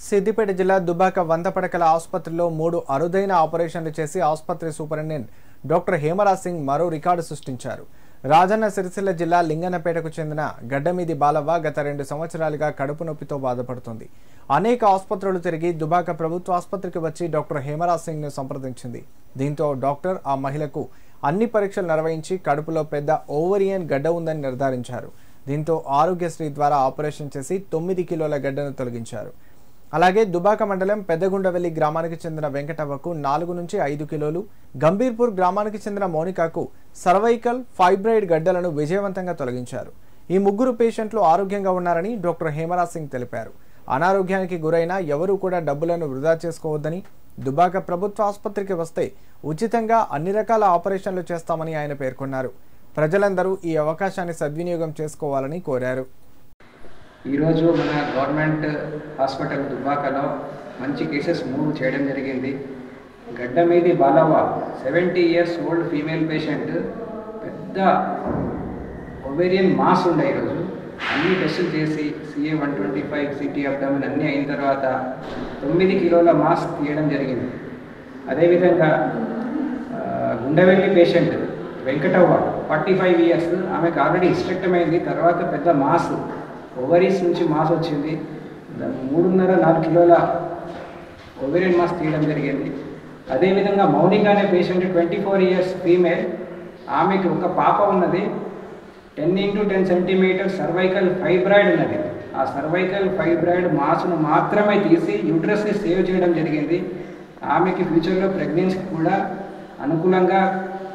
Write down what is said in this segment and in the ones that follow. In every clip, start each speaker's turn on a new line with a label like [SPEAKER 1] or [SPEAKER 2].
[SPEAKER 1] సిద్దిపేట జిల్లా దుబ్బాక వందపడకల ఆసుపత్రిలో 3 అరుదైన ఆపరేషన్లు చేసి ఆసుపత్రి సూపరింటెండెంట్ డాక్టర్ హేమరాజ్ సింగ్ మరో రికార్డు సృష్టించారు. రాజన్న సిరిసిల్ల జిల్లా లింగన్నపేటకు చెందిన గడ్డమీది బాలవ్వ గత 2 సంవత్సరాలుగా కడుపు నొప్పితో బాధపడుతుంది. అనేక ఆసుపత్రులు తిరిగి దుబ్బాక ప్రభుత్వ ఆసుపత్రికి వచ్చి డాక్టర్ హేమరాజ్ సింగ్ ను సంప్రదించింది. దీంతో డాక్టర్ ఆ మహిళకు అన్ని పరీక్షలు నిర్వహించి కడుపులో పెద్ద ఓవరియన్ గడ్డ ఉందని నిర్ధారించారు. దీంతో ఆరోగ్యశ్రీ ద్వారా ఆపరేషన్ చేసి 9 కిలోల గడ్డను తొలగించారు. అలాగే దుబ్బాక మండలం పెద్దగుండవెల్లి గ్రామానికి చెందిన వెంకటవ్వకు 4 నుంచి 5 కిలోలు, గంభీర్పూర్ గ్రామానికి చెందిన మోనికాకు సర్వైకల్ ఫైబ్రాయిడ్ గడ్డలను విజయవంతంగా తొలగించారు. ఈ 3 పేషెంట్లు ఆరోగ్యంగా ఉన్నారని డాక్టర్ హేమరాజ్ సింగ్ తెలిపారు. అనారోగ్యానికి గురైన ఎవరూ కూడా డబ్బులను వృధా చేసుకోవద్దని, దుబ్బాక ప్రభుత్వ ఆసుపత్రికి వస్తే ఉచితంగా అన్ని రకాల ఆపరేషన్లు చేస్తామని ఆయన పేర్కొన్నారు. ప్రజలందరూ ఈ అవకాశాన్ని సద్వినియోగం చేసుకోవాలని కోరారు.
[SPEAKER 2] ఈరోజు మన గవర్నమెంట్ హాస్పిటల్ దుబ్బాకలో మంచి కేసెస్ 3 చేయడం జరిగింది. Gaddamidi Balavva 70 years old female patient, పెద్ద ఒవేరియన్ మాస్ ఉండే ఈరోజు అన్ని టెస్టులు చేసి CA 125 CT అబ్డామిన్ అన్నీ అయిన తర్వాత 9 కిలోల మాస్ తీయడం జరిగింది. అదేవిధంగా గుండెవెల్లి పేషెంట్ వెంకటవ్వ 45 ఇయర్స్, ఆమెకు ఆల్రెడీ హిస్టెక్టమీ అయింది. తర్వాత పెద్ద మాస్ ఓవరీస్ నుంచి మాస్ వచ్చింది. 3.5-4 కిలోల ఓవేరియన్ మాస్ తీయడం జరిగింది. అదేవిధంగా మౌనిక అనే పేషెంట్ 24 ఇయర్స్ ఫీమేల్, ఆమెకు ఒక పాప ఉన్నది. 10 × 10 సెంటీమీటర్ సర్వైకల్ ఫైబ్రాయిడ్ ఉన్నది. ఆ సర్వైకల్ ఫైబ్రాయిడ్ మాస్ను మాత్రమే తీసి యూట్రస్ని సేవ్ చేయడం జరిగింది. ఆమెకి ఫ్యూచర్లో ప్రెగ్నెన్సీ కూడా అనుకూలంగా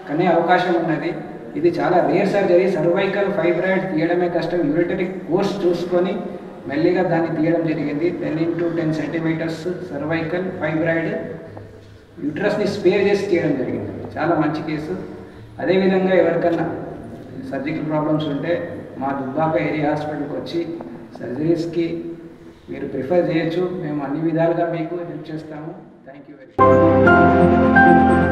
[SPEAKER 2] కనే అవకాశం ఉన్నది. ఇది చాలా రేర్ సర్జరీ. సర్వైకల్ ఫైబ్రాయిడ్ తీయడమే కష్టం. యూరిటరీ కోర్స్ చూసుకొని మెల్లిగా దాన్ని తీయడం జరిగింది. 10 × 10 సెంటీమీటర్స్ సర్వైకల్ ఫైబ్రాయిడ్ యూట్రస్ని స్పేర్ చేసి తీయడం జరిగింది. చాలా మంచి కేసు. అదేవిధంగా ఎవరికన్నా సర్జికల్ ప్రాబ్లమ్స్ ఉంటే మా దుబ్బాక ఏరియా హాస్పిటల్కి వచ్చి సర్జరీస్కి మీరు ప్రిఫర్ చేయొచ్చు. మేము అన్ని విధాలుగా మీకు హెల్ప్ చేస్తాము. Thank you very much.